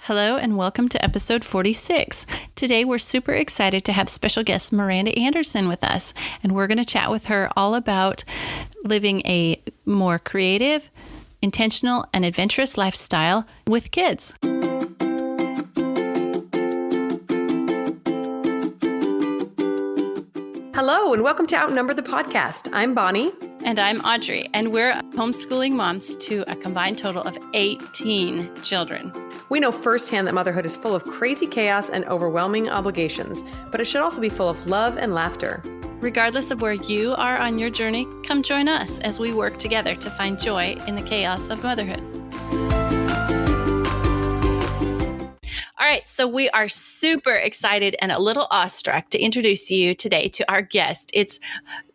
Hello and welcome to episode 46. Today we're super excited to have special guest Miranda Anderson with us, and we're going to chat with her all about living a more creative, intentional, and adventurous lifestyle with kids. Hello and welcome to Outnumber the Podcast. I'm Bonnie. And I'm Audrey, and we're homeschooling moms to a combined total of 18 children. We know firsthand that motherhood is full of crazy chaos and overwhelming obligations, but it should also be full of love and laughter. Regardless of where you are on your journey, come join us as we work together to find joy in the chaos of motherhood. All right, so we are super excited and a little awestruck to introduce you today to our guest. It's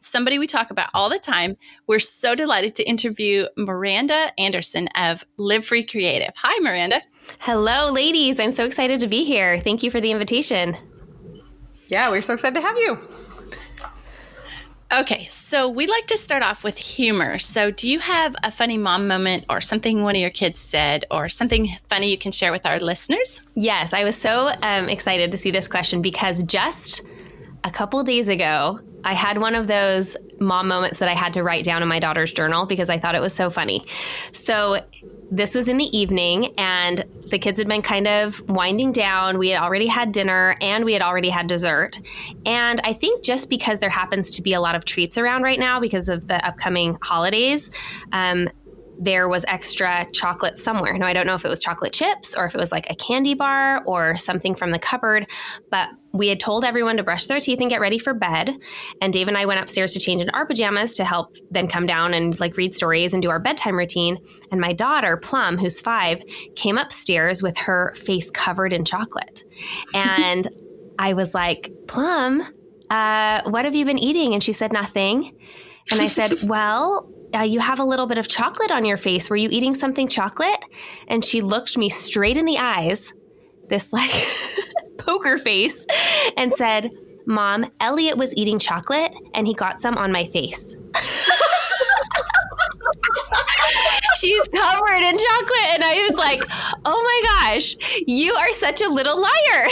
somebody we talk about all the time. We're so delighted to interview Miranda Anderson of Live Free Creative. Hi, Miranda. Hello, ladies. I'm so excited to be here. Thank you for the invitation. Yeah, we're so excited to have you. Okay, so we'd like to start off with humor. So do you have a funny mom moment or something one of your kids said or something funny you can share with our listeners? Yes, I was so excited to see this question because just a couple days ago, I had one of those mom moments that I had to write down in my daughter's journal because I thought it was so funny. So this was in the evening and the kids had been kind of winding down. We had already had dinner and we had already had dessert. And I think just because there happens to be a lot of treats around right now because of the upcoming holidays, there was extra chocolate somewhere. Now, I don't know if it was chocolate chips or if it was like a candy bar or something from the cupboard, but we had told everyone to brush their teeth and get ready for bed. And Dave and I went upstairs to change into our pajamas to help then come down and like read stories and do our bedtime routine. And my daughter, Plum, who's 5, came upstairs with her face covered in chocolate. And I was like, Plum, what have you been eating? And she said, nothing. And I said, well, you have a little bit of chocolate on your face. Were you eating something chocolate? And she looked me straight in the eyes, this like poker face, and said, Mom, Elliot was eating chocolate and he got some on my face. She's covered in chocolate. And I was like, oh my gosh, you are such a little liar.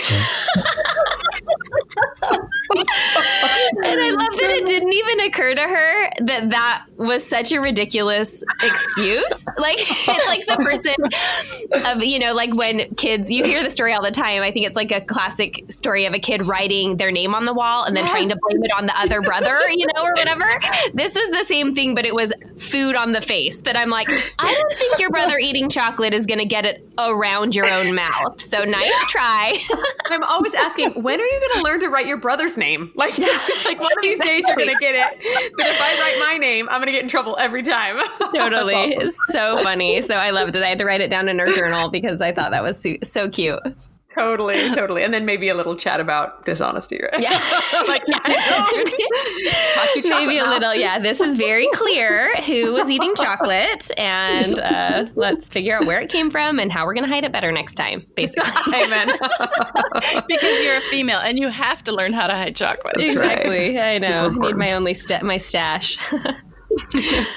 And I love that it didn't even occur to her that that was such a ridiculous excuse. Like, it's like the person of, you know, like when kids, you hear the story all the time. I think it's like a classic story of a kid writing their name on the wall and then trying to blame it on the other brother, you know, or whatever. This was the same thing, but it was food on the face that I'm like, I don't think your brother eating chocolate is going to get it around your own mouth. So nice try. I'm always asking, when are you going to learn to write your brother's name? Like one of these days you're going to get it. But if I write my name, I'm going to get in trouble every time. Totally. Awesome. It's so funny. So I loved it. I had to write it down in her journal because I thought that was so cute. Totally. And then maybe a little chat about dishonesty, right? Yeah. Like, maybe a little. Yeah. This is very clear who was eating chocolate and let's figure out where it came from and how we're going to hide it better next time, basically. Amen. Because you're a female and you have to learn how to hide chocolate. Exactly. Right. I know. I need my stash.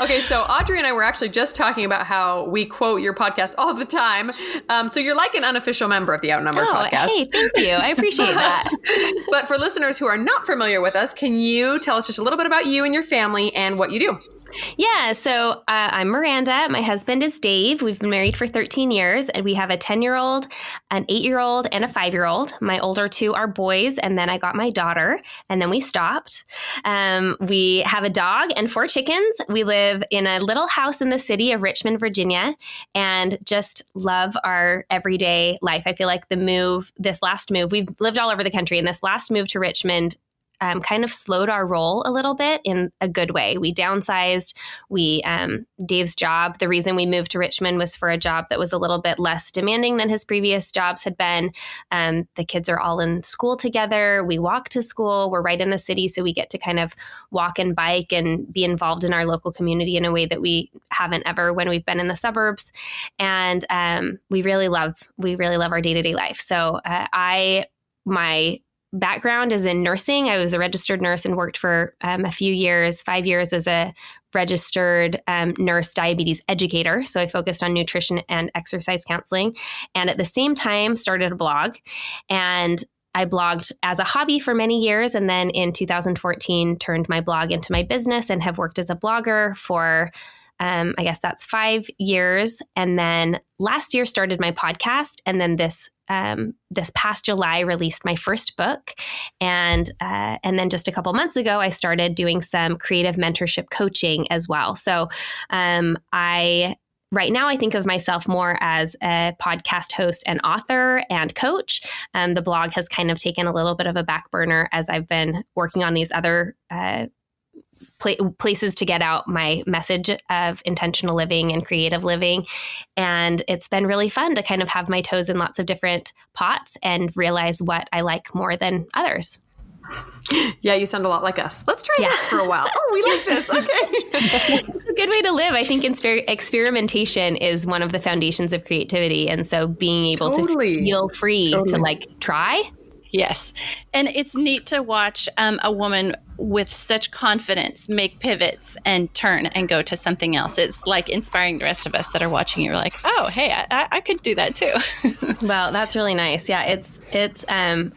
Okay, so Audrey and I were actually just talking about how we quote your podcast all the time. So you're like an unofficial member of the Outnumbered podcast. Hey, thank you. I appreciate that. But for listeners who are not familiar with us, can you tell us just a little bit about you and your family and what you do? Yeah, so I'm Miranda. My husband is Dave. We've been married for 13 years, and we have a 10-year-old, an 8-year-old, and a 5-year-old. My older 2 are boys, and then I got my daughter, and then we stopped. We have a dog and 4 chickens. We live in a little house in the city of Richmond, Virginia, and just love our everyday life. I feel like this last move, we've lived all over the country, and this last move to Richmond kind of slowed our roll a little bit in a good way. We downsized. Dave's job, the reason we moved to Richmond was for a job that was a little bit less demanding than his previous jobs had been. The kids are all in school together. We walk to school. We're right in the city, so we get to kind of walk and bike and be involved in our local community in a way that we haven't ever when we've been in the suburbs. And we really love our day-to-day life. So my background is in nursing. I was a registered nurse and worked for a few years, 5 years as a registered nurse diabetes educator. So I focused on nutrition and exercise counseling. And at the same time, started a blog. And I blogged as a hobby for many years. And then in 2014, turned my blog into my business and have worked as a blogger for, I guess that's 5 years. And then last year started my podcast. And then this past July released my first book. And then just a couple months ago, I started doing some creative mentorship coaching as well. So right now, I think of myself more as a podcast host and author and coach. The blog has kind of taken a little bit of a back burner as I've been working on these other places to get out my message of intentional living and creative living. And it's been really fun to kind of have my toes in lots of different pots and realize what I like more than others. Yeah, you sound a lot like us. Let's try this for a while. Oh, we like this. Okay. It's a good way to live. I think experimentation is one of the foundations of creativity. And so being able to feel free to like try. Yes. And it's neat to watch a woman with such confidence make pivots and turn and go to something else. It's like inspiring the rest of us that are watching you. We're like, oh, hey, I could do that too. Well, that's really nice. Yeah, it's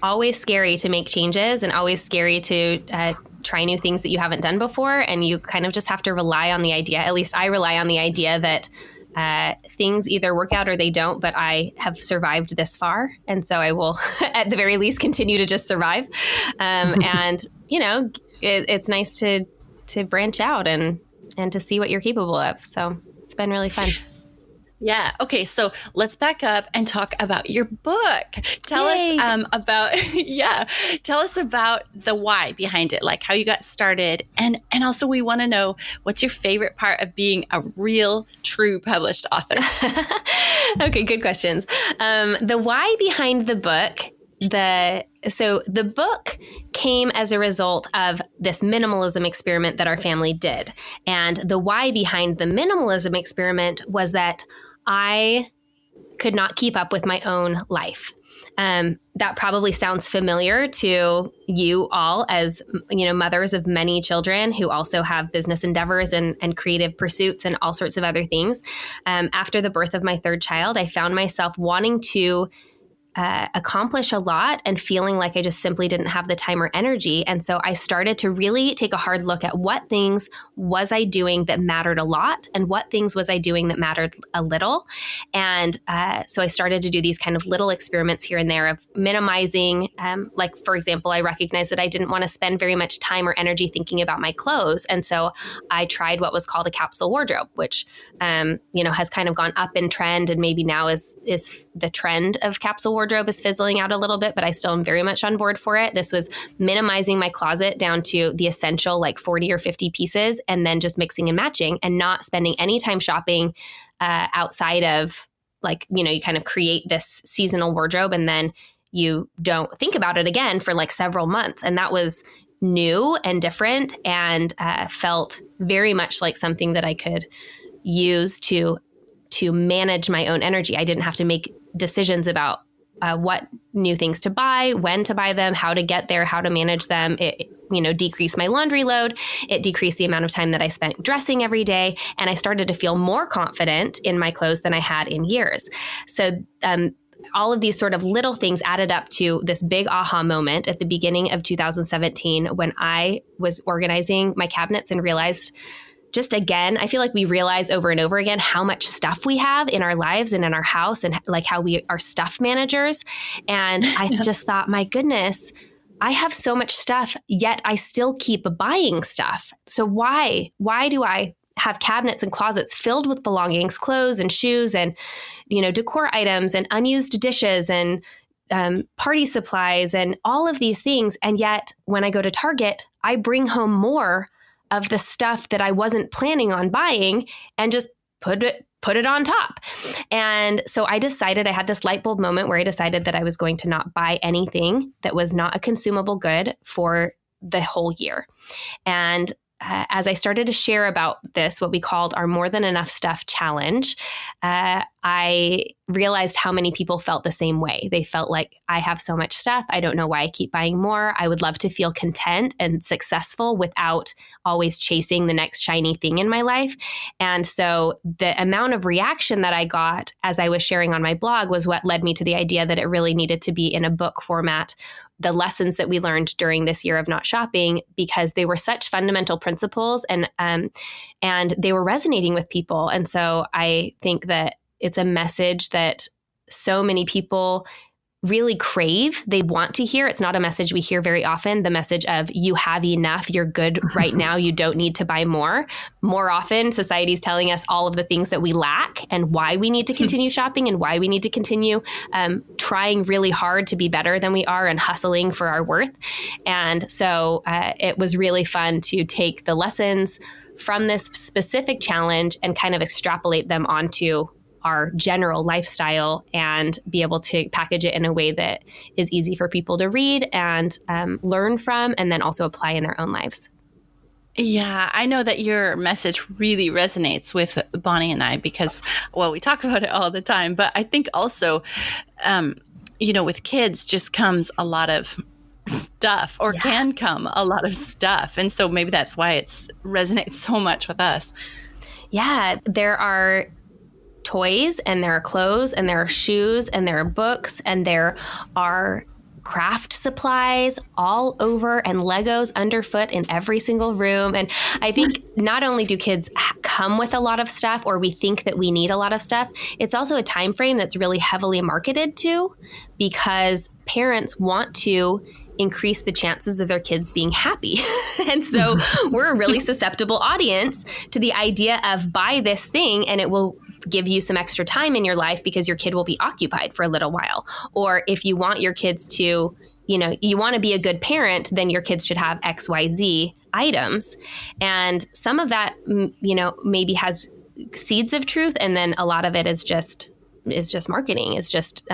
always scary to make changes and always scary to try new things that you haven't done before. And you kind of just have to rely on the idea. At least I rely on the idea that things either work out or they don't, but I have survived this far. And so I will, at the very least, continue to just survive. And, you know, it's nice to branch out and to see what you're capable of. So it's been really fun. Yeah. Okay. So let's back up and talk about your book. Tell us tell us about the why behind it, like how you got started. And also we want to know what's your favorite part of being a real, true published author? Okay. Good questions. The why behind the book, the book came as a result of this minimalism experiment that our family did. And the why behind the minimalism experiment was that I could not keep up with my own life. That probably sounds familiar to you all as, you know, mothers of many children who also have business endeavors and creative pursuits and all sorts of other things. After the birth of my third child, I found myself wanting to accomplish a lot and feeling like I just simply didn't have the time or energy. And so I started to really take a hard look at what things was I doing that mattered a lot and what things was I doing that mattered a little. And so I started to do these kind of little experiments here and there of minimizing, like, for example, I recognized that I didn't want to spend very much time or energy thinking about my clothes. And so I tried what was called a capsule wardrobe, which, has kind of gone up in trend and maybe now is the trend of capsule wardrobe is fizzling out a little bit, but I still am very much on board for it. This was minimizing my closet down to the essential like 40 or 50 pieces and then just mixing and matching and not spending any time shopping outside of like, you kind of create this seasonal wardrobe and then you don't think about it again for like several months. And that was new and different and felt very much like something that I could use to manage my own energy. I didn't have to make decisions about what new things to buy, when to buy them, how to get there, how to manage them. It, decreased my laundry load. It decreased the amount of time that I spent dressing every day. And I started to feel more confident in my clothes than I had in years. So all of these sort of little things added up to this big aha moment at the beginning of 2017 when I was organizing my cabinets and realized just again, I feel like we realize over and over again how much stuff we have in our lives and in our house and like how we are stuff managers. And I just thought, my goodness, I have so much stuff, yet I still keep buying stuff. So why do I have cabinets and closets filled with belongings, clothes and shoes and, decor items and unused dishes and party supplies and all of these things. And yet when I go to Target, I bring home more of the stuff that I wasn't planning on buying and just put it on top. And so I had this light bulb moment where I decided that I was going to not buy anything that was not a consumable good for the whole year. And as I started to share about this, what we called our More Than Enough Stuff challenge, I realized how many people felt the same way. They felt like, I have so much stuff. I don't know why I keep buying more. I would love to feel content and successful without always chasing the next shiny thing in my life. And so the amount of reaction that I got as I was sharing on my blog was what led me to the idea that it really needed to be in a book format, the lessons that we learned during this year of not shopping, because they were such fundamental principles and they were resonating with people. And so I think that it's a message that so many people really crave. They want to hear. It's not a message we hear very often. The message of, you have enough, you're good right now, you don't need to buy more. More often, society's telling us all of the things that we lack and why we need to continue shopping and why we need to continue trying really hard to be better than we are and hustling for our worth. And so it was really fun to take the lessons from this specific challenge and kind of extrapolate them onto our general lifestyle and be able to package it in a way that is easy for people to read and learn from, and then also apply in their own lives. Yeah, I know that your message really resonates with Bonnie and I because, well, we talk about it all the time, but I think also, with kids just comes a lot of stuff or can come a lot of stuff. And so maybe that's why it resonates so much with us. Yeah, there are toys and there are clothes and there are shoes and there are books and there are craft supplies all over and Legos underfoot in every single room. And I think not only do kids come with a lot of stuff, or we think that we need a lot of stuff, it's also a time frame that's really heavily marketed to, because parents want to increase the chances of their kids being happy. And so we're a really susceptible audience to the idea of, buy this thing and it will give you some extra time in your life because your kid will be occupied for a little while. Or if you want your kids to, you want to be a good parent, then your kids should have XYZ items. And some of that, maybe has seeds of truth. And then a lot of it is just marketing. It's just,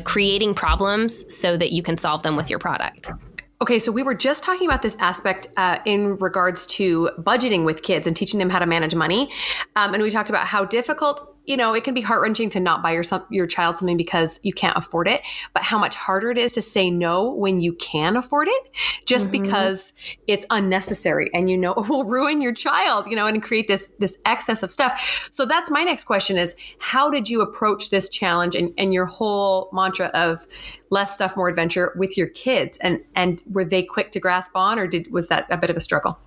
creating problems so that you can solve them with your product. Okay, so we were just talking about this aspect in regards to budgeting with kids and teaching them how to manage money. And we talked about how difficult, it can be heart-wrenching to not buy your child something because you can't afford it, but how much harder it is to say no when you can afford it, just because it's unnecessary and it will ruin your child, and create this excess of stuff. So that's my next question is, how did you approach this challenge and your whole mantra of less stuff, more adventure with your kids? And were they quick to grasp on, or was that a bit of a struggle?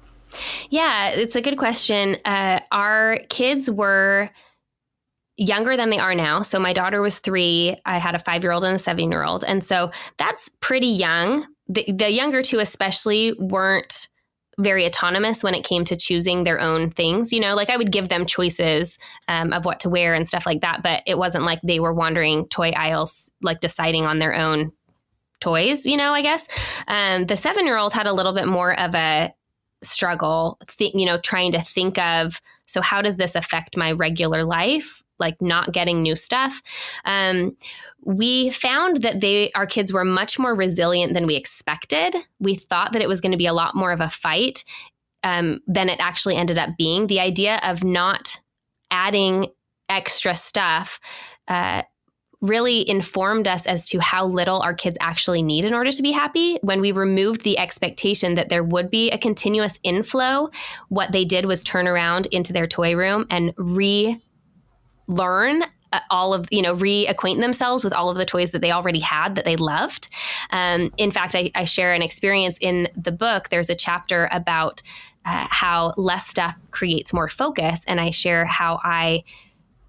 Yeah, it's a good question. Our kids were younger than they are now. So my daughter was 3. I had a 5-year-old and a 7-year-old. And so that's pretty young. The younger two especially weren't very autonomous when it came to choosing their own things. Like I would give them choices of what to wear and stuff like that. But it wasn't like they were wandering toy aisles, like deciding on their own toys, I guess. The 7-year-old had a little bit more of a struggle, trying to think of, so how does this affect my regular life? Like not getting new stuff. We found that our kids were much more resilient than we expected. We thought that it was going to be a lot more of a fight than it actually ended up being. The idea of not adding extra stuff really informed us as to how little our kids actually need in order to be happy. When we removed the expectation that there would be a continuous inflow, what they did was turn around into their toy room and relearn reacquaint themselves with all of the toys that they already had that they loved. In fact, I share an experience in the book. There's a chapter about how less stuff creates more focus. And I share how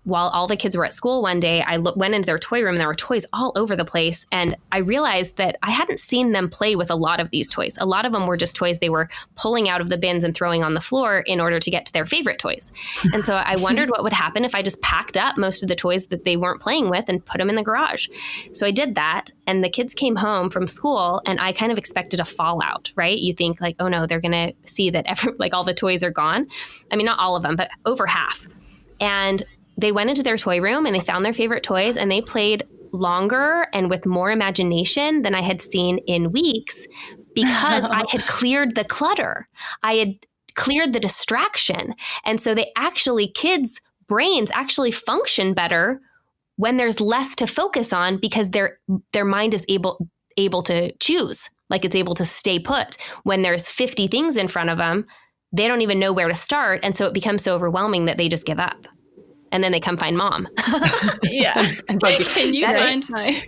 while all the kids were at school one day, I went into their toy room and there were toys all over the place. And I realized that I hadn't seen them play with a lot of these toys. A lot of them were just toys they were pulling out of the bins and throwing on the floor in order to get to their favorite toys. And so I wondered what would happen if I just packed up most of the toys that they weren't playing with and put them in the garage. So I did that. And the kids came home from school and I kind of expected a fallout, right? You think like, oh no, they're going to see that all the toys are gone. I mean, not all of them, but over half. And they went into their toy room and they found their favorite toys and they played longer and with more imagination than I had seen in weeks because I had cleared the clutter. I had cleared the distraction. And so kids brains actually function better when there's less to focus on because their mind is able to choose, like it's able to stay put. When there's 50 things in front of them, they don't even know where to start. And so it becomes so overwhelming that they just give up. And then they come find mom. Yeah. Can you find my...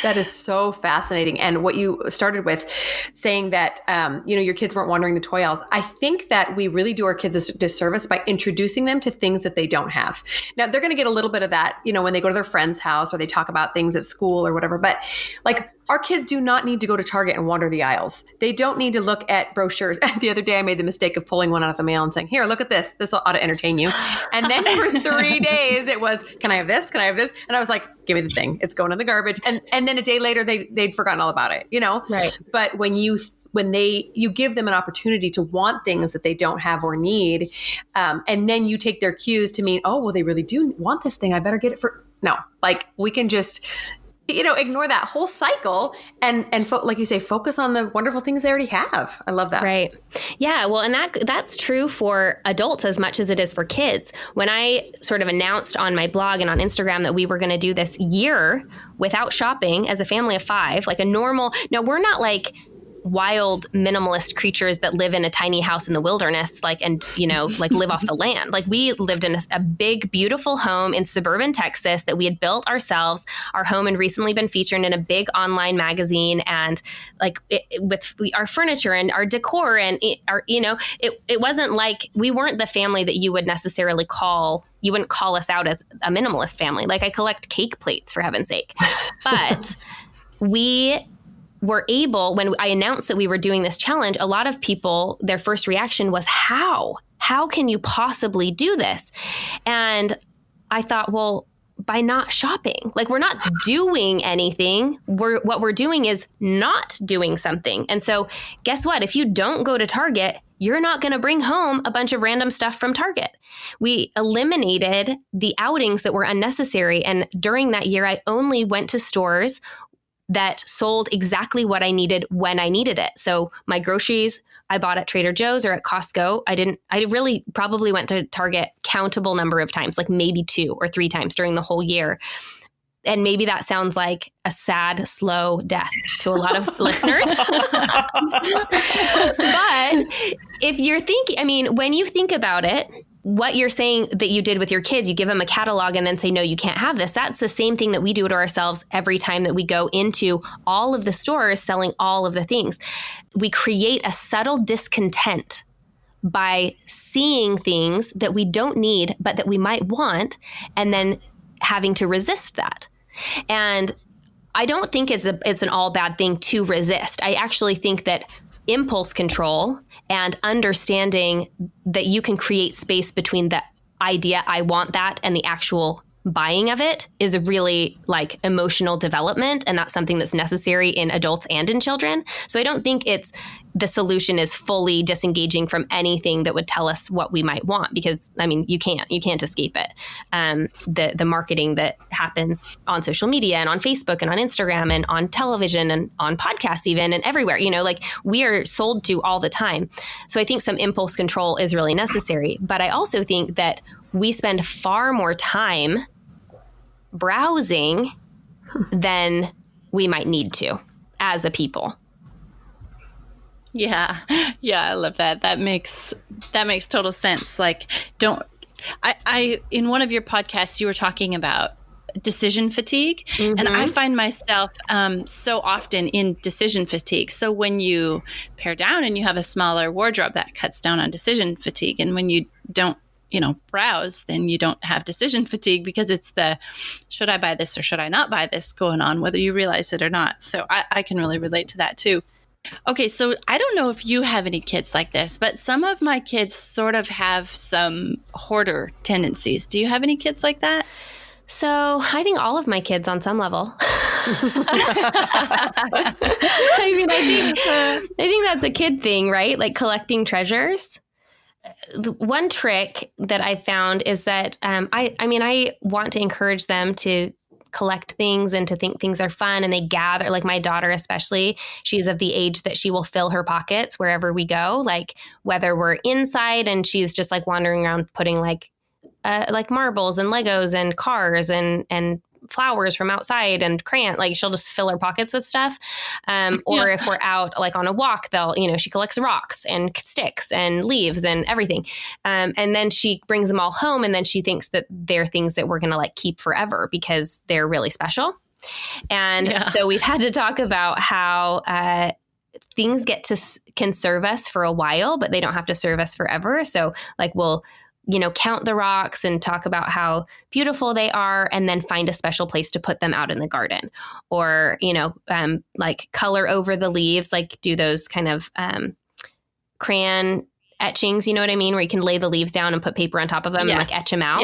That is so fascinating. And what you started with saying that, your kids weren't wandering the toy aisles. I think that we really do our kids a disservice by introducing them to things that they don't have. Now, they're going to get a little bit of that, when they go to their friend's house or they talk about things at school or whatever. But like, our kids do not need to go to Target and wander the aisles. They don't need to look at brochures. The other day, I made the mistake of pulling one out of the mail and saying, here, look at this. This ought to entertain you. And then for 3 days, it was, can I have this? Can I have this? And I was like, give me the thing. It's going in the garbage. And then a day later, they'd forgotten all about it, Right. But when you give them an opportunity to want things that they don't have or need, and then you take their cues to mean, oh, well, they really do want this thing. I better get it no, like we can just ignore that whole cycle and like you say, focus on the wonderful things they already have. I love that. Right. Yeah. Well, and that's true for adults as much as it is for kids. When I sort of announced on my blog and on Instagram that we were going to do this year without shopping as a family of 5, like now we're not like wild minimalist creatures that live in a tiny house in the wilderness, like live off the land. Like we lived in a big, beautiful home in suburban Texas that we had built ourselves. Our home had recently been featured in a big online magazine, and our furniture and our decor and it wasn't like we weren't the family that you would necessarily you wouldn't call us out as a minimalist family. Like I collect cake plates, for heaven's sake. But we were able, when I announced that we were doing this challenge, a lot of people, their first reaction was, how can you possibly do this? And I thought, well, by not shopping, like we're not doing anything. What we're doing is not doing something. And so guess what? If you don't go to Target, you're not going to bring home a bunch of random stuff from Target. We eliminated the outings that were unnecessary. And during that year, I only went to stores that sold exactly what I needed when I needed it. So my groceries I bought at Trader Joe's or at Costco. I really probably went to Target countable number of times, like maybe 2 or 3 times during the whole year. And maybe that sounds like a sad, slow death to a lot of listeners. But if you're thinking, when you think about it, what you're saying that you did with your kids, you give them a catalog and then say, no, you can't have this. That's the same thing that we do to ourselves every time that we go into all of the stores selling all of the things. We create a subtle discontent by seeing things that we don't need, but that we might want, and then having to resist that. And I don't think it's an all bad thing to resist. I actually think that impulse control and understanding that you can create space between the idea, I want that, and the actual buying of it is a really like emotional development. And that's something that's necessary in adults and in children. So I don't think the solution is fully disengaging from anything that would tell us what we might want, because you can't escape it. The marketing that happens on social media and on Facebook and on Instagram and on television and on podcasts even and everywhere, like we are sold to all the time. So I think some impulse control is really necessary. But I also think that we spend far more time browsing than we might need to as a people. Yeah. I love that. That makes total sense. Like, I in one of your podcasts, you were talking about decision fatigue. Mm-hmm. And I find myself so often in decision fatigue. So when you pare down and you have a smaller wardrobe, that cuts down on decision fatigue. And when you don't, browse, then you don't have decision fatigue, because it's the, should I buy this or should I not buy this going on, whether you realize it or not. So I can really relate to that too. Okay, so I don't know if you have any kids like this, but some of my kids sort of have some hoarder tendencies. Do you have any kids like that? So I think all of my kids on some level. I think that's a kid thing, right? Like collecting treasures. One trick that I found is that I want to encourage them to collect things and to think things are fun, and they gather, like my daughter especially, she's of the age that she will fill her pockets wherever we go, like whether we're inside and she's just like wandering around putting like like marbles and Legos and cars and flowers from outside and crayon. Like she'll just fill her pockets with stuff. Or if we're out like on a walk, she collects rocks and sticks and leaves and everything. And then she brings them all home, and then she thinks that they're things that we're going to like keep forever because they're really special. And so we've had to talk about how things can serve us for a while, but they don't have to serve us forever. So like we'll count the rocks and talk about how beautiful they are, and then find a special place to put them out in the garden, or, like color over the leaves, like do those kind of crayon etchings, you know what I mean? Where you can lay the leaves down and put paper on top of them and like etch them out.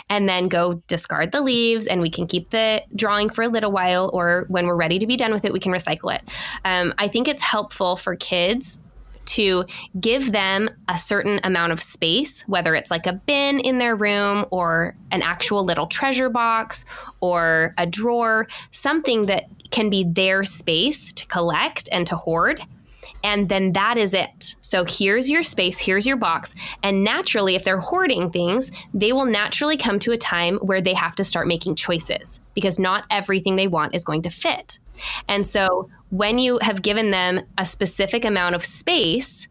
And then go discard the leaves, and we can keep the drawing for a little while, or when we're ready to be done with it, we can recycle it. I think it's helpful for kids to give them a certain amount of space, whether it's like a bin in their room or an actual little treasure box or a drawer, something that can be their space to collect and to hoard. And then that is it. So here's your space, here's your box. And naturally, if they're hoarding things, they will naturally come to a time where they have to start making choices, because not everything they want is going to fit. And so when you have given them a specific amount of space,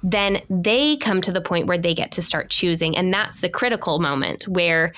then they come to the point where they get to start choosing. And that's the critical moment where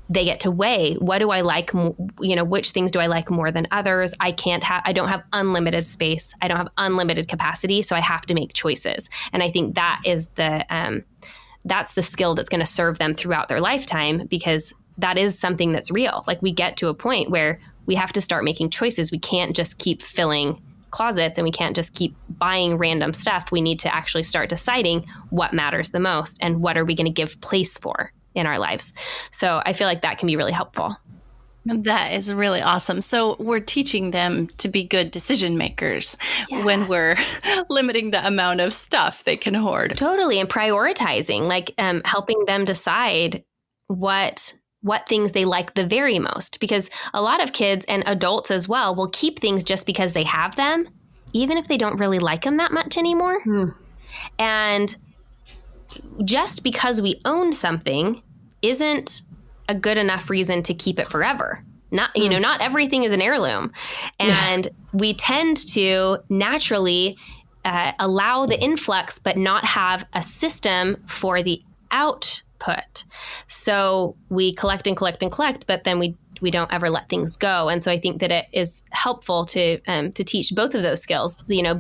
they get to weigh, what do I like, which things do I like more than others? I don't have unlimited space. I don't have unlimited capacity. So I have to make choices. And I think that is that's the skill that's going to serve them throughout their lifetime, because that is something that's real. Like we get to a point where we have to start making choices. We can't just keep filling closets, and we can't just keep buying random stuff. We need to actually start deciding what matters the most and what are we going to give place for in our lives. So I feel like that can be really helpful. That is really awesome. So we're teaching them to be good decision makers when we're limiting the amount of stuff they can hoard. Totally. And prioritizing, like helping them decide what things they like the very most, because a lot of kids and adults as well will keep things just because they have them, even if they don't really like them that much anymore. And just because we own something isn't a good enough reason to keep it forever. Not everything is an heirloom. And we tend to naturally allow the influx, but not have a system for the output. So we collect and collect and collect, but then we don't ever let things go. And so I think that it is helpful to teach both of those skills,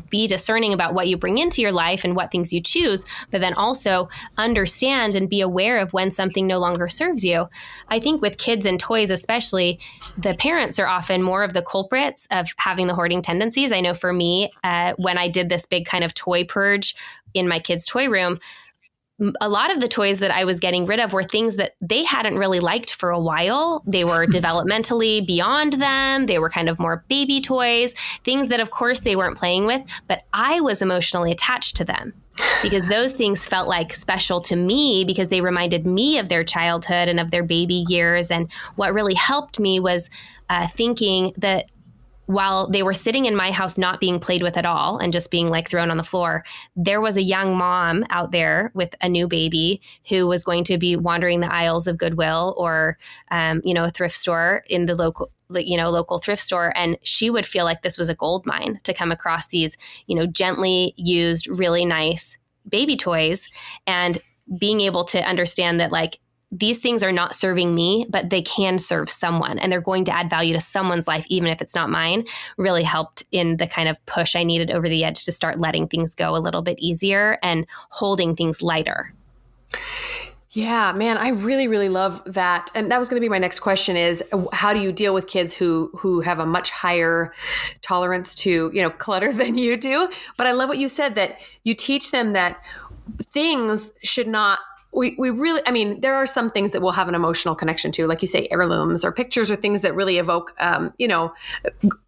be discerning about what you bring into your life and what things you choose, but then also understand and be aware of when something no longer serves you. I think with kids and toys, especially, the parents are often more of the culprits of having the hoarding tendencies. I know for me, when I did this big kind of toy purge in my kids' toy room, a lot of the toys that I was getting rid of were things that they hadn't really liked for a while. They were developmentally beyond them. They were kind of more baby toys, things that, of course, they weren't playing with, but I was emotionally attached to them because those things felt like special to me because they reminded me of their childhood and of their baby years. And what really helped me was thinking that while they were sitting in my house not being played with at all and just being like thrown on the floor, there was a young mom out there with a new baby who was going to be wandering the aisles of Goodwill or, a thrift store in the local thrift store. And she would feel like this was a gold mine to come across these, gently used, really nice baby toys, and being able to understand that like, these things are not serving me, but they can serve someone and they're going to add value to someone's life, even if it's not mine, really helped in the kind of push I needed over the edge to start letting things go a little bit easier and holding things lighter. Yeah, man, I really, really love that. And that was going to be my next question is, how do you deal with kids who have a much higher tolerance to, clutter than you do? But I love what you said, that you teach them that things should not, we really, there are some things that we'll have an emotional connection to, like you say, heirlooms or pictures or things that really evoke,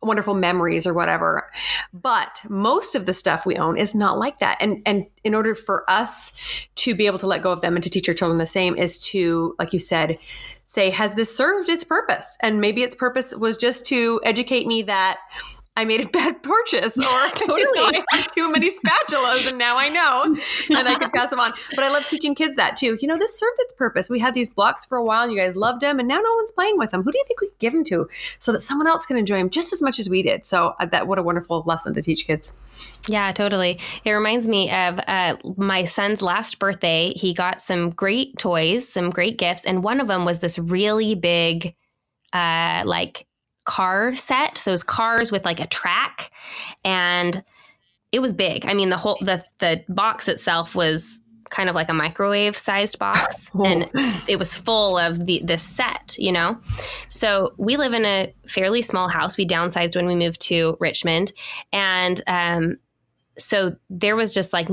wonderful memories or whatever. But most of the stuff we own is not like that. And in order for us to be able to let go of them and to teach your children the same is to, like you said, say, has this served its purpose? And maybe its purpose was just to educate me that I made a bad purchase, or Totally. I had too many spatulas and now I know, and I could pass them on. But I love teaching kids that too. This served its purpose. We had these blocks for a while and you guys loved them, and now no one's playing with them. Who do you think we could give them to so that someone else can enjoy them just as much as we did? So what a wonderful lesson to teach kids. Yeah, totally. It reminds me of my son's last birthday. He got some great toys, some great gifts. And one of them was this really big, like car set. So it was cars with like a track, and it was big. I mean, the box itself was kind of like a microwave sized box, and it was full of this set, So we live in a fairly small house. We downsized when we moved to Richmond. And, so there was just like,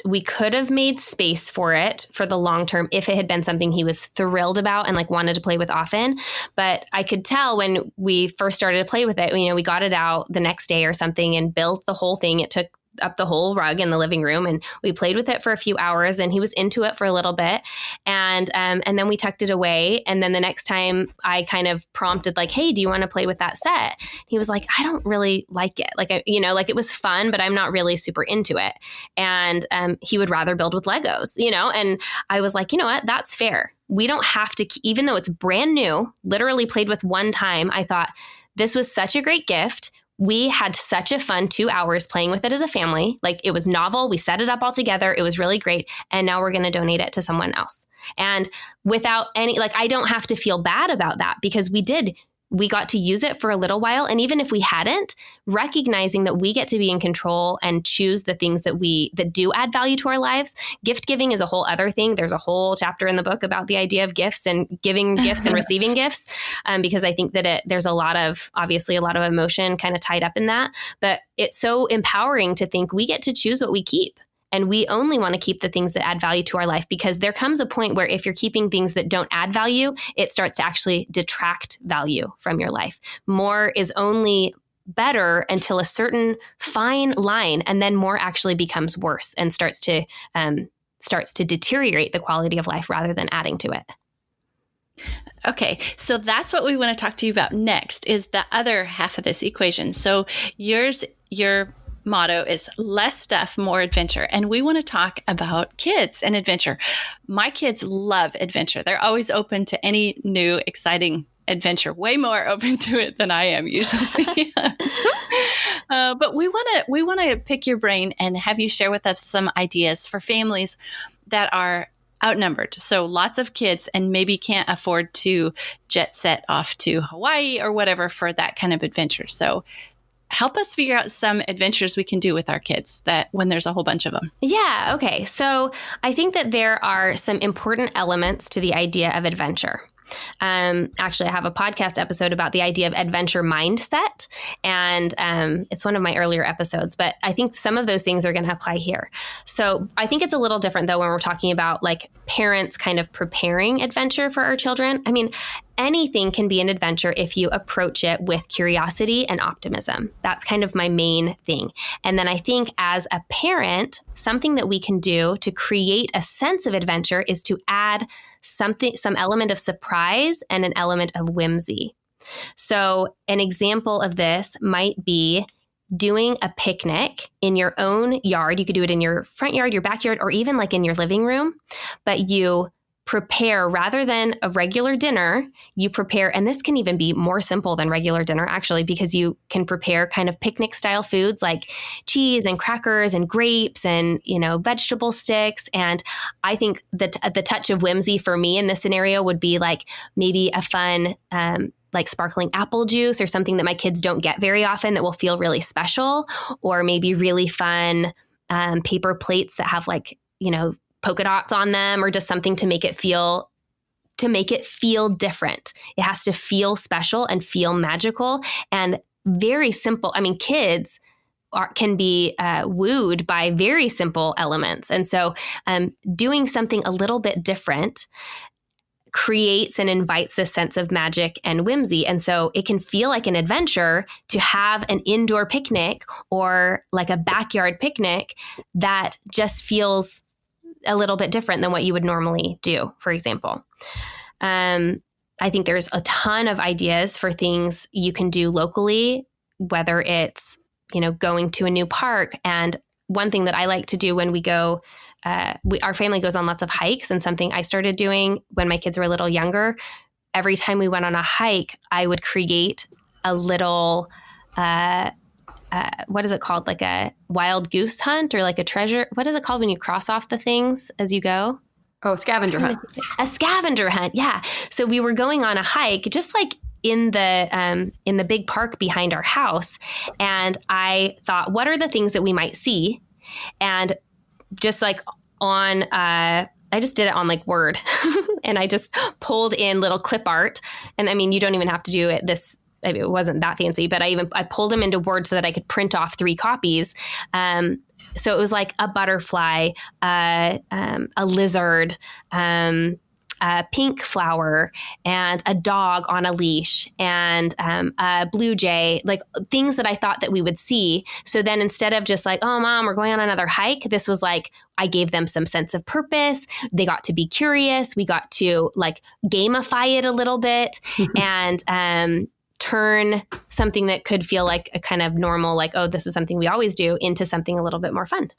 we could have made space for it for the long term if it had been something he was thrilled about and like wanted to play with often. But I could tell when we first started to play with it, we got it out the next day or something and built the whole thing. It took up the whole rug in the living room, and we played with it for a few hours, and he was into it for a little bit. And then we tucked it away. And then the next time I kind of prompted like, hey, do you want to play with that set? He was like, I don't really like it. Like, like it was fun, but I'm not really super into it. And he would rather build with Legos, and I was like, you know what, that's fair. We don't have to, even though it's brand new, literally played with one time. I thought this was such a great gift. We had such a fun 2 hours playing with it as a family. Like, it was novel. We set it up all together. It was really great. And now we're going to donate it to someone else. And without any, like, I don't have to feel bad about that, because we got to use it for a little while. And even if we hadn't, recognizing that we get to be in control and choose the things that do add value to our lives. Gift giving is a whole other thing. There's a whole chapter in the book about the idea of gifts and giving gifts and receiving gifts, because I think that there's obviously a lot of emotion kind of tied up in that. But it's so empowering to think we get to choose what we keep. And we only want to keep the things that add value to our life, because there comes a point where if you're keeping things that don't add value, it starts to actually detract value from your life. More is only better until a certain fine line, and then more actually becomes worse and starts to deteriorate the quality of life rather than adding to it. Okay, so that's what we want to talk to you about next, is the other half of this equation. So your motto is less stuff, more adventure. And we want to talk about kids and adventure. My kids love adventure. They're always open to any new, exciting adventure, way more open to it than I am usually. But we want to pick your brain and have you share with us some ideas for families that are outnumbered. So lots of kids and maybe can't afford to jet set off to Hawaii or whatever for that kind of adventure. So help us figure out some adventures we can do with our kids when there's a whole bunch of them. Yeah. Okay. So I think that there are some important elements to the idea of adventure. Actually, I have a podcast episode about the idea of adventure mindset, and it's one of my earlier episodes, but I think some of those things are going to apply here. So I think it's a little different, though, when we're talking about like parents kind of preparing adventure for our children. I mean, anything can be an adventure if you approach it with curiosity and optimism. That's kind of my main thing. And then I think as a parent, something that we can do to create a sense of adventure is to add some element of surprise and an element of whimsy. So an example of this might be doing a picnic in your own yard. You could do it in your front yard, your backyard, or even like in your living room, but you prepare rather than a regular dinner, you prepare, and this can even be more simple than regular dinner actually, because you can prepare kind of picnic style foods like cheese and crackers and grapes and, vegetable sticks. And I think that the touch of whimsy for me in this scenario would be like maybe a fun, like sparkling apple juice or something that my kids don't get very often that will feel really special, or maybe really fun paper plates that have like, polka dots on them, or just something to make it feel different. It has to feel special and feel magical and very simple. I mean, kids can be wooed by very simple elements. And so doing something a little bit different creates and invites this sense of magic and whimsy. And so it can feel like an adventure to have an indoor picnic or like a backyard picnic that just feels a little bit different than what you would normally do, for example. I think there's a ton of ideas for things you can do locally whether it's, going to a new park. And one thing that I like to do when we go, our family goes on lots of hikes, and something I started doing when my kids were a little younger, every time we went on a hike, I would create a little, what is it called? Like a wild goose hunt or like a treasure. What is it called when you cross off the things as you go? Oh, scavenger hunt. A scavenger hunt. Yeah. So we were going on a hike, just like in the big park behind our house. And I thought, what are the things that we might see? And just like I just did it on like Word and I just pulled in little clip art. And I mean, you don't even have to do it it wasn't that fancy, but I pulled them into Word so that I could print off 3 copies. So it was like a butterfly, a lizard, a pink flower, and a dog on a leash, and a blue jay, like things that I thought that we would see. So then instead of just like, oh, Mom, we're going on another hike, this was like, I gave them some sense of purpose. They got to be curious. We got to like gamify it a little bit and turn something that could feel like a kind of normal, like, oh, this is something we always do, into something a little bit more fun.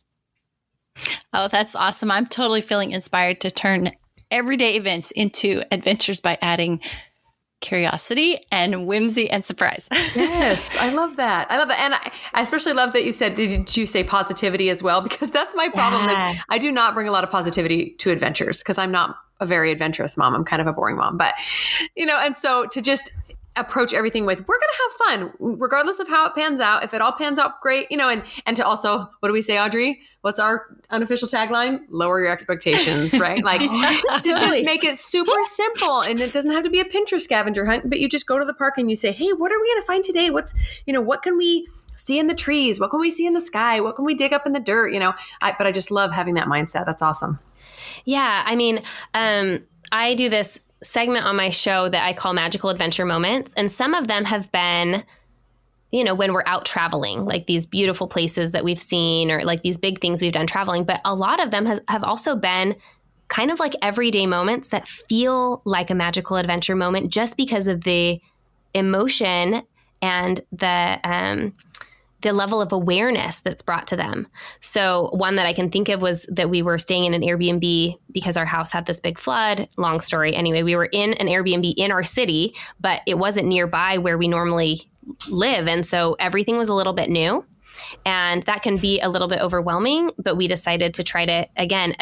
Oh, that's awesome. I'm totally feeling inspired to turn everyday events into adventures by adding curiosity and whimsy and surprise. Yes, I love that. And I especially love that you said, did you say positivity as well? Because that's my problem is I do not bring a lot of positivity to adventures because I'm not a very adventurous mom. I'm kind of a boring mom. But, and so to just approach everything with, we're going to have fun regardless of how it pans out. If it all pans out great, and to also, what do we say, Audrey? What's our unofficial tagline? Lower your expectations, right? Like to just make it super simple. And it doesn't have to be a Pinterest scavenger hunt, but you just go to the park and you say, hey, what are we going to find today? What can we see in the trees? What can we see in the sky? What can we dig up in the dirt? But I just love having that mindset. That's awesome. Yeah. I mean, I do this segment on my show that I call Magical Adventure Moments. And some of them have been, when we're out traveling, like these beautiful places that we've seen or like these big things we've done traveling. But a lot of them have also been kind of like everyday moments that feel like a magical adventure moment just because of the emotion and the level of awareness that's brought to them. So one that I can think of was that we were staying in an Airbnb because our house had this big flood. Long story. Anyway, we were in an Airbnb in our city, but it wasn't nearby where we normally live. And so everything was a little bit new. And that can be a little bit overwhelming, but we decided to try to, again,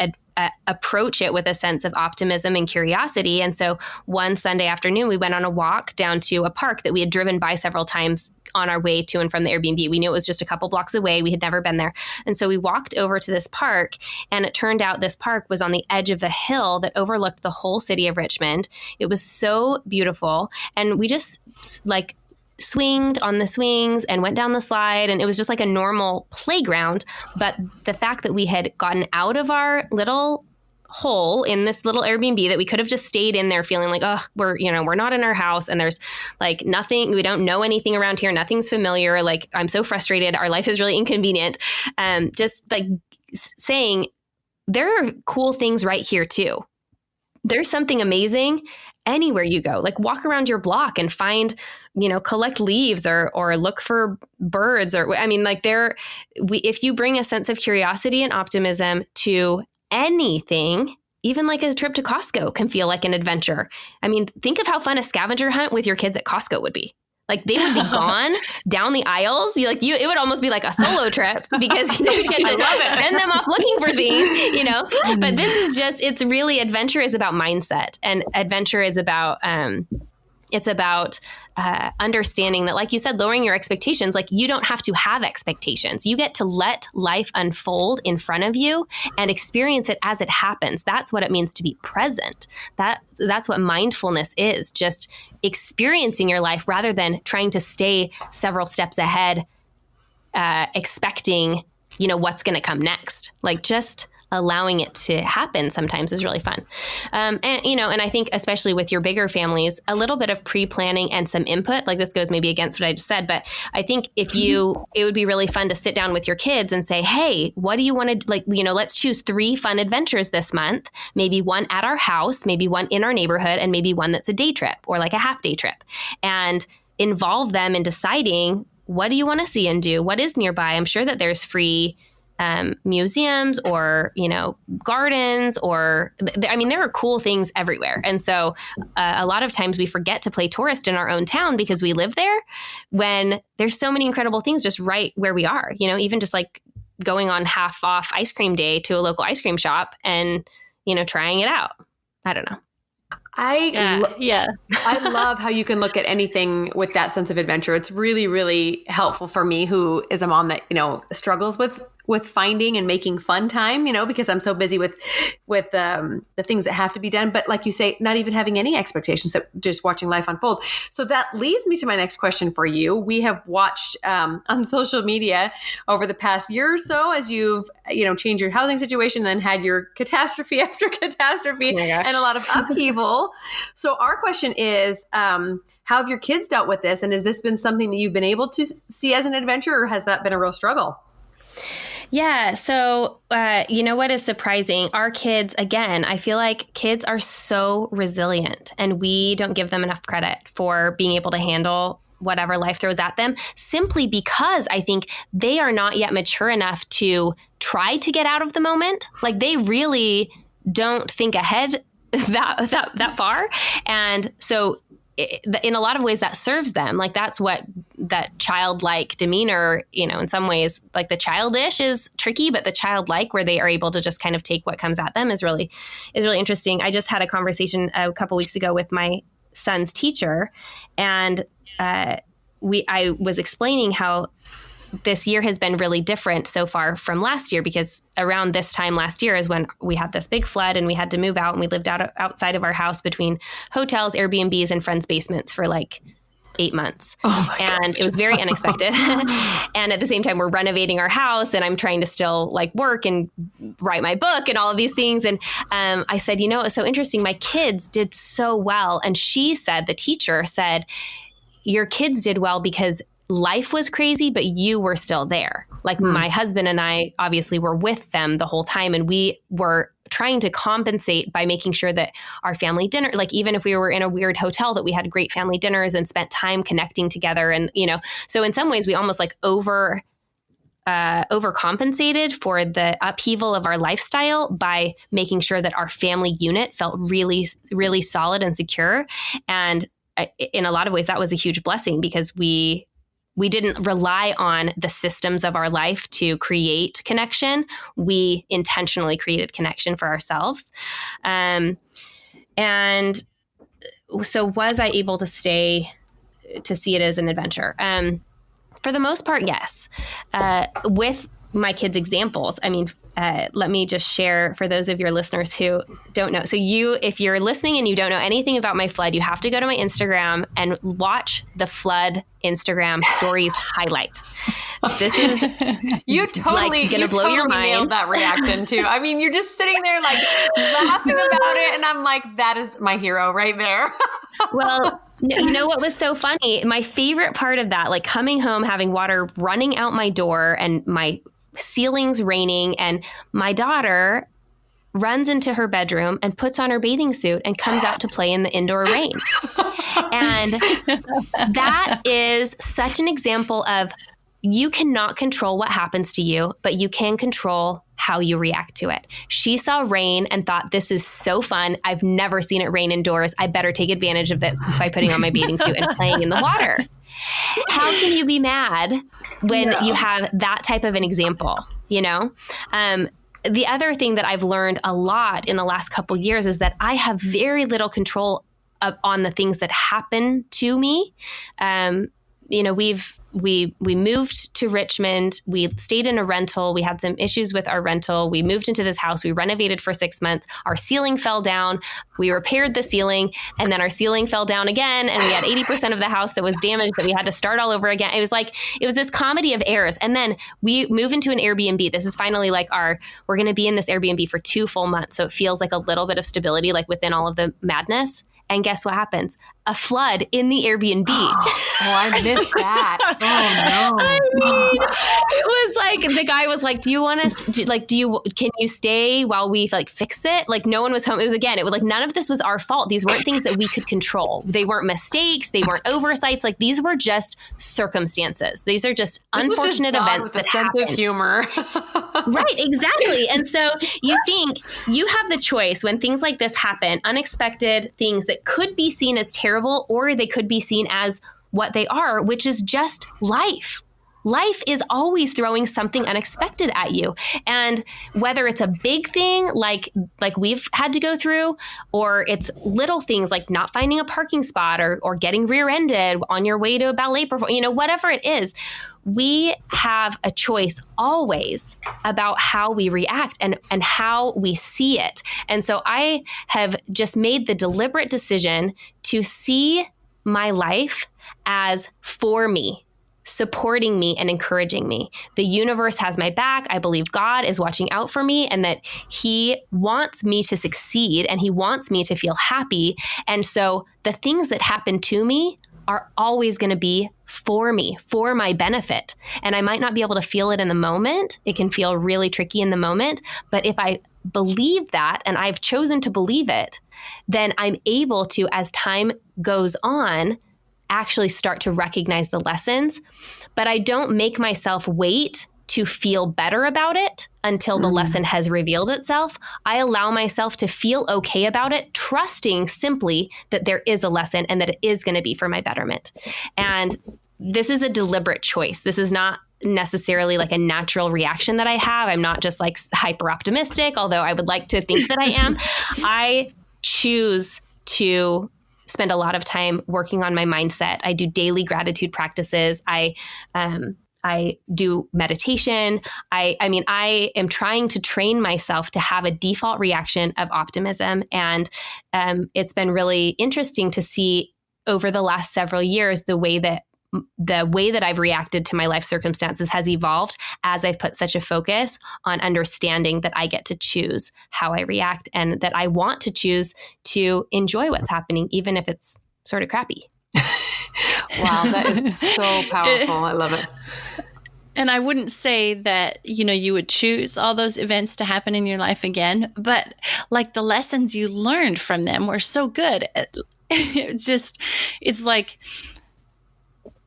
approach it with a sense of optimism and curiosity. And so one Sunday afternoon, we went on a walk down to a park that we had driven by several times on our way to and from the Airbnb. We knew it was just a couple blocks away. We had never been there. And so we walked over to this park, and it turned out this park was on the edge of a hill that overlooked the whole city of Richmond. It was so beautiful. And we just like swinged on the swings and went down the slide, and it was just like a normal playground. But the fact that we had gotten out of our little hole in this little Airbnb, that we could have just stayed in there feeling like, oh, we're not in our house and there's like nothing, we don't know anything around here, nothing's familiar, like I'm so frustrated, our life is really inconvenient. Just like saying there are cool things right here too. There's something amazing anywhere you go. Like walk around your block and find, collect leaves or look for birds, or I mean, like if you bring a sense of curiosity and optimism to anything, even like a trip to Costco can feel like an adventure. I mean, think of how fun a scavenger hunt with your kids at Costco would be. Like they would be gone down the aisles. It would almost be like a solo trip because you get to send them off looking for things, But this is it's really, adventure is about mindset, and adventure is about, it's about understanding that, like you said, lowering your expectations. Like you don't have to have expectations. You get to let life unfold in front of you and experience it as it happens. That's what it means to be present. That's what mindfulness is, just experiencing your life rather than trying to stay several steps ahead, expecting, what's going to come next. Like just allowing it to happen sometimes is really fun. And I think especially with your bigger families, a little bit of pre-planning and some input, like this goes maybe against what I just said, but I think it would be really fun to sit down with your kids and say, hey, what do you want to, let's choose 3 fun adventures this month, maybe one at our house, maybe one in our neighborhood, and maybe one that's a day trip or like a half day trip, and involve them in deciding what do you want to see and do? What is nearby? I'm sure that there's free museums or, gardens or, there are cool things everywhere. And so a lot of times we forget to play tourist in our own town because we live there when there's so many incredible things just right where we are, even just like going on half off ice cream day to a local ice cream shop and, trying it out. I don't know. I love how you can look at anything with that sense of adventure. It's really, really helpful for me, who is a mom that, struggles with finding and making fun time, because I'm so busy with the things that have to be done. But like you say, not even having any expectations, so just watching life unfold. So that leads me to my next question for you. We have watched on social media over the past year or so, as you've, changed your housing situation and then had your catastrophe after catastrophe and a lot of upheaval. So our question is, how have your kids dealt with this? And has this been something that you've been able to see as an adventure, or has that been a real struggle? Yeah. So, what is surprising? Our kids, again, I feel like kids are so resilient, and we don't give them enough credit for being able to handle whatever life throws at them, simply because I think they are not yet mature enough to try to get out of the moment. Like, they really don't think ahead that far. And so in a lot of ways that serves them. Like, that's what that childlike demeanor, in some ways, like the childish is tricky, but the childlike, where they are able to just kind of take what comes at them, is really interesting. I just had a conversation a couple weeks ago with my son's teacher, and I was explaining how this year has been really different so far from last year, because around this time last year is when we had this big flood and we had to move out, and we lived outside of our house between hotels, Airbnbs, and friends' basements for like 8 months. And it was very unexpected. And at the same time, we're renovating our house, and I'm trying to still like work and write my book and all of these things. And I said, it was so interesting. My kids did so well. And the teacher said, your kids did well because life was crazy, but you were still there. Like, my husband and I obviously were with them the whole time, and we were trying to compensate by making sure that our family dinner, like even if we were in a weird hotel, that we had great family dinners and spent time connecting together. And, so in some ways we almost like overcompensated for the upheaval of our lifestyle by making sure that our family unit felt really, really solid and secure. And in a lot of ways that was a huge blessing, because we didn't rely on the systems of our life to create connection. We intentionally created connection for ourselves. And so was I able to see it as an adventure? For the most part, yes. With my kids' examples, let me just share for those of your listeners who don't know. So if you're listening and you don't know anything about my flood, you have to go to my Instagram and watch the flood Instagram stories highlight. This is you totally gonna blow your mind. Nailed that reaction too. You're just sitting there like laughing about it, and I'm like, that is my hero right there. Well, you know what was so funny? My favorite part of that, like coming home, having water running out my door and my ceilings raining, and my daughter runs into her bedroom and puts on her bathing suit and comes out to play in the indoor rain. And that is such an example of, you cannot control what happens to you, but you can control how you react to it. She saw rain and thought, this is so fun. I've never seen it rain indoors. I better take advantage of this by putting on my bathing suit and playing in the water. How can you be mad when you have that type of an example, The other thing that I've learned a lot in the last couple years is that I have very little control on the things that happen to me. We moved to Richmond. We stayed in a rental. We had some issues with our rental. We moved into this house. We renovated for 6 months. Our ceiling fell down. We repaired the ceiling, and then our ceiling fell down again. And we had 80% of the house that was damaged that we had to start all over again. It was this comedy of errors. And then we move into an Airbnb. This is finally like we're going to be in this Airbnb for 2 full months. So it feels like a little bit of stability, like within all of the madness. And guess what happens? A flood in the Airbnb. Oh, I missed that. Oh, no. It was like the guy was like, can you stay while we like fix it? Like no one was home. It was like, none of this was our fault. These weren't things that we could control. They weren't mistakes. They weren't oversights. Like these were just circumstances. These are just unfortunate events that happen. Sense of humor. Right, exactly. And so you think you have the choice when things like this happen, unexpected things that could be seen as terrible, or they could be seen as what they are, which is just life. Life is always throwing something unexpected at you. And whether it's a big thing like we've had to go through, or it's little things like not finding a parking spot or getting rear-ended on your way to a ballet performance, whatever it is, we have a choice always about how we react and how we see it. And so I have just made the deliberate decision to see my life as for me, supporting me and encouraging me. The universe has my back. I believe God is watching out for me and that he wants me to succeed and he wants me to feel happy. And so the things that happen to me are always going to be for me, for my benefit. And I might not be able to feel it in the moment. It can feel really tricky in the moment. But if I believe that, and I've chosen to believe it, then I'm able to, as time goes on, actually start to recognize the lessons. But I don't make myself wait to feel better about it until the lesson has revealed itself. I allow myself to feel okay about it, trusting simply that there is a lesson and that it is going to be for my betterment. And this is a deliberate choice. This is not necessarily like a natural reaction that I have. I'm not just like hyper optimistic, although I would like to think that I am. I choose to spend a lot of time working on my mindset. I do daily gratitude practices. I do meditation. I am trying to train myself to have a default reaction of optimism. And it's been really interesting to see over the last several years, the way that I've reacted to my life circumstances has evolved as I've put such a focus on understanding that I get to choose how I react and that I want to choose to enjoy what's happening, even if it's sort of crappy. Wow, that is so powerful. I love it. And I wouldn't say that, you would choose all those events to happen in your life again, but like the lessons you learned from them were so good. It's like,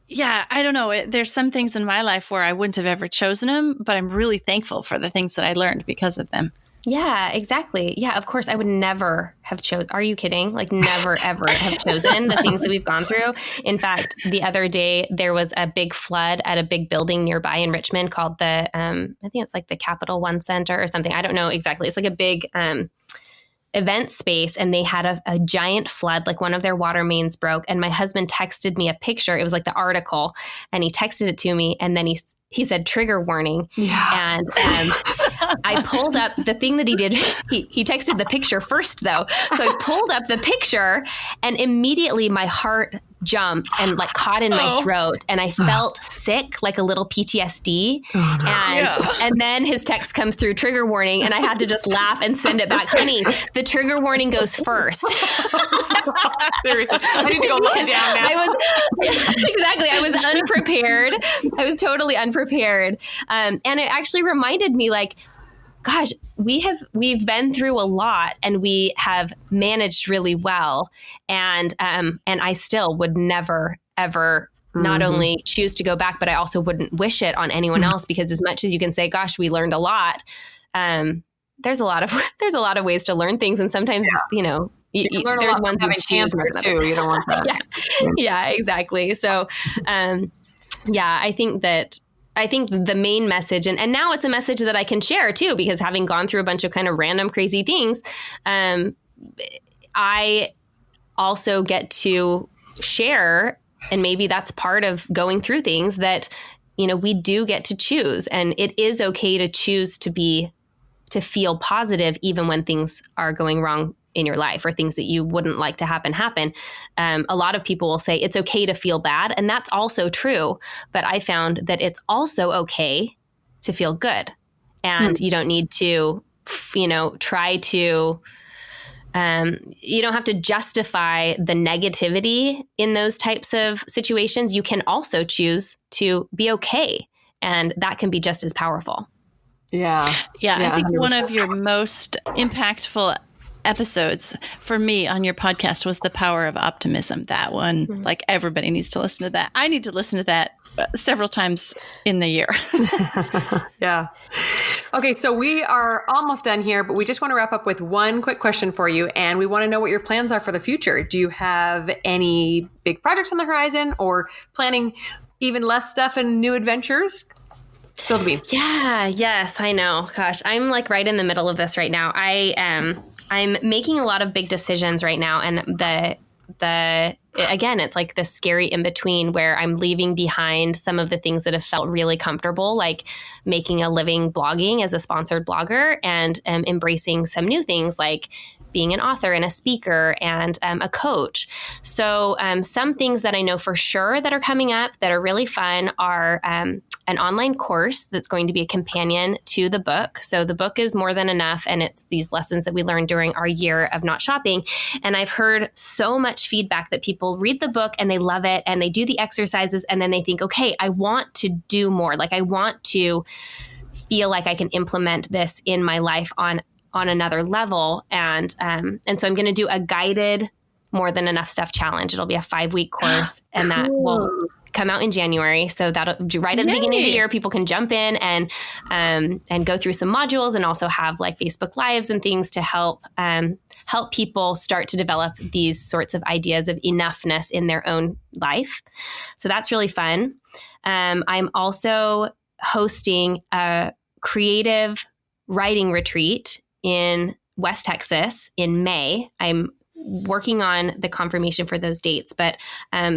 yeah, I don't know. There's some things in my life where I wouldn't have ever chosen them, but I'm really thankful for the things that I learned because of them. Yeah, exactly. Yeah, of course, I would never have chosen. Are you kidding? Like never, ever have chosen the things that we've gone through. In fact, the other day, there was a big flood at a big building nearby in Richmond called I think it's like the Capital One Center or something. I don't know exactly. It's like a big event space, and they had a giant flood, like one of their water mains broke. And my husband texted me a picture. It was like the article, and he texted it to me. And then he said, trigger warning. Yeah. And I pulled up the thing that he did. He texted the picture first, though. So I pulled up the picture, and immediately my heart jumped and like caught in my throat, and I felt sick, like a little PTSD. And then his text comes through, trigger warning, and I had to just laugh and send it back. Honey, the trigger warning goes first. Seriously, I need to go lie down now. Exactly. I was unprepared. I was totally unprepared. And it actually reminded me, like, gosh, we've been through a lot, and we have managed really well. And I still would never, ever not only choose to go back, but I also wouldn't wish it on anyone else, because as much as you can say, gosh, we learned a lot. There's a lot of ways to learn things. And sometimes, there's ones you choose more than too. You don't want that. Yeah, exactly. So, I think the main message, and now it's a message that I can share too, because having gone through a bunch of kind of random crazy things, I also get to share, and maybe that's part of going through things, that, we do get to choose, and it is okay to choose to feel positive even when things are going wrong in your life, or things that you wouldn't like to happen. A lot of people will say it's okay to feel bad, and that's also true. But I found that it's also okay to feel good, and you don't need to, try to, you don't have to justify the negativity in those types of situations. You can also choose to be okay And that can be just as powerful. Yeah. I think 100%. one of your most impactful episodes for me on your podcast was The Power of Optimism. That one, like everybody needs to listen to that. I need to listen to that several times in the year. Yeah. Okay, so we are almost done here, but we just want to wrap up with one quick question for you. And we want to know what your plans are for the future. Do you have any big projects on the horizon or planning even less stuff and new adventures? Spill the beans. Yeah, yes, I know. Gosh, I'm like right in the middle of this right now. I'm making a lot of big decisions right now, and again, it's like this scary in between where I'm leaving behind some of the things that have felt really comfortable, like making a living blogging as a sponsored blogger, and embracing some new things like being an author and a speaker and a coach. So some things that I know for sure that are coming up that are really fun are an online course that's going to be a companion to the book. So the book is More Than Enough, and it's these lessons that we learned during our year of not shopping. And I've heard so much feedback that people read the book and they love it and they do the exercises and then they think, okay, I want to do more. Like I want to feel like I can implement this in my life on another level. And so I'm going to do a guided More Than Enough Stuff challenge. It'll be a 5-week course and that will come out in January. So that'll right at the beginning of the year, people can jump in and go through some modules and also have like Facebook Lives and things to help people start to develop these sorts of ideas of enoughness in their own life. So that's really fun. I'm also hosting a creative writing retreat in West Texas in May. I'm working on the confirmation for those dates. But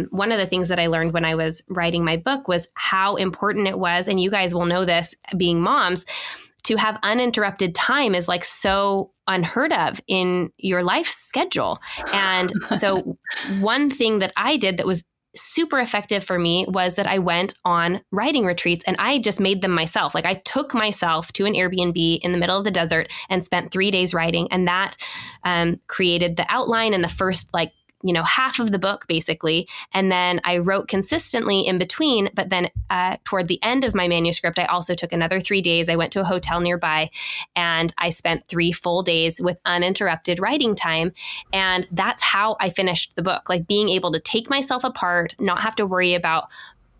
one of the things that I learned when I was writing my book was how important it was, and you guys will know this being moms, to have uninterrupted time is like so unheard of in your life schedule. And so one thing that I did that was super effective for me was that I went on writing retreats and I just made them myself. Like I took myself to an Airbnb in the middle of the desert and spent 3 days writing. And that created the outline and the first half of the book basically. And then I wrote consistently in between, but then toward the end of my manuscript, I also took another 3 days. I went to a hotel nearby and I spent 3 full days with uninterrupted writing time. And that's how I finished the book, like being able to take myself apart, not have to worry about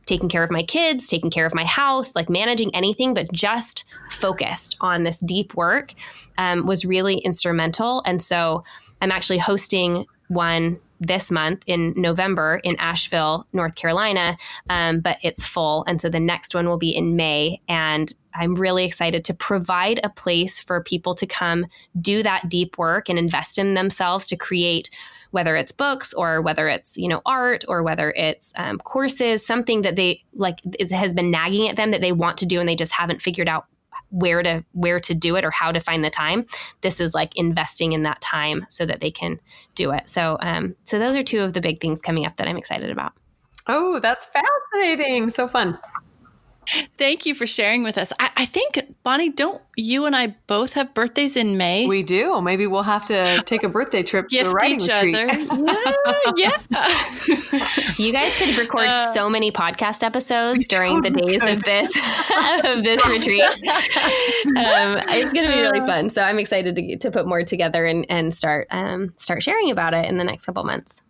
taking care of my kids, taking care of my house, like managing anything, but just focused on this deep work was really instrumental. And so I'm actually hosting one this month in November in Asheville, North Carolina, but it's full. And so the next one will be in May. And I'm really excited to provide a place for people to come do that deep work and invest in themselves to create, whether it's books or whether it's, art or whether it's courses, something that they like, it has been nagging at them that they want to do and they just haven't figured out where to do it or how to find the time. This is like investing in that time so that they can do it. So those are 2 of the big things coming up that I'm excited about. Oh, that's fascinating. So fun. Thank you for sharing with us. I think, Bonnie, don't you and I both have birthdays in May? We do. Maybe we'll have to take a birthday trip to a Gift writing each retreat. other. Yeah. You guys could record so many podcast episodes during the days of this retreat. It's going to be really fun. So I'm excited to put more together and start sharing about it in the next couple months.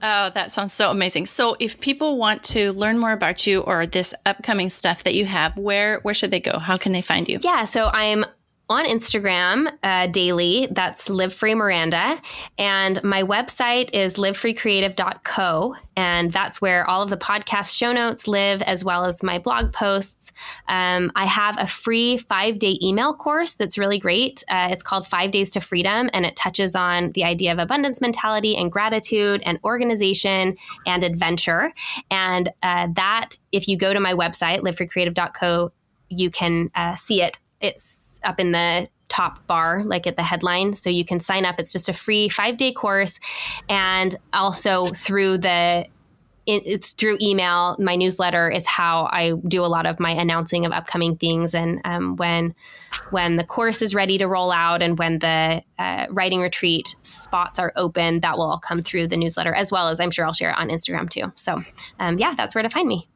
Oh, that sounds so amazing. So if people want to learn more about you or this upcoming stuff that you have, where should they go? How can they find you? Yeah, so I'm on Instagram daily. That's Live Free Miranda. And my website is livefreecreative.co. And that's where all of the podcast show notes live, as well as my blog posts. I have a free 5-day email course that's really great. It's called 5 Days to Freedom, and it touches on the idea of abundance mentality and gratitude and organization and adventure. And that, if you go to my website, livefreecreative.co, you can see it. It's up in the top bar, like at the headline. So you can sign up. It's just a free 5-day course. And also it's through email. My newsletter is how I do a lot of my announcing of upcoming things. And when the course is ready to roll out and when the writing retreat spots are open, that will all come through the newsletter, as well as I'm sure I'll share it on Instagram too. So that's where to find me.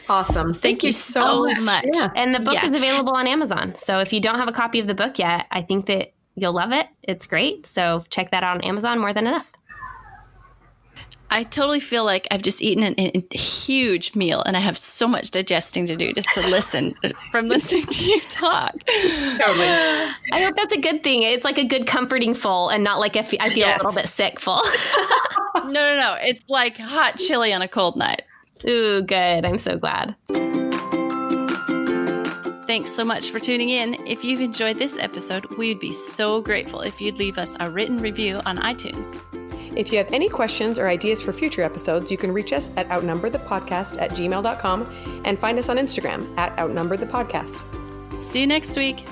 Awesome. Thank you so much. Yeah. And the book is available on Amazon. So if you don't have a copy of the book yet, I think that you'll love it. It's great. So check that out on Amazon. More than enough. I totally feel like I've just eaten a huge meal and I have so much digesting to do just to listen from listening to you talk. Totally. I hope that's a good thing. It's like a good comforting full and not like I feel a little bit sick full. No. It's like hot chili on a cold night. Ooh, good. I'm so glad. Thanks so much for tuning in. If you've enjoyed this episode, we'd be so grateful if you'd leave us a written review on iTunes. If you have any questions or ideas for future episodes, you can reach us at outnumberthepodcast@gmail.com and find us on Instagram @outnumberthepodcast. See you next week.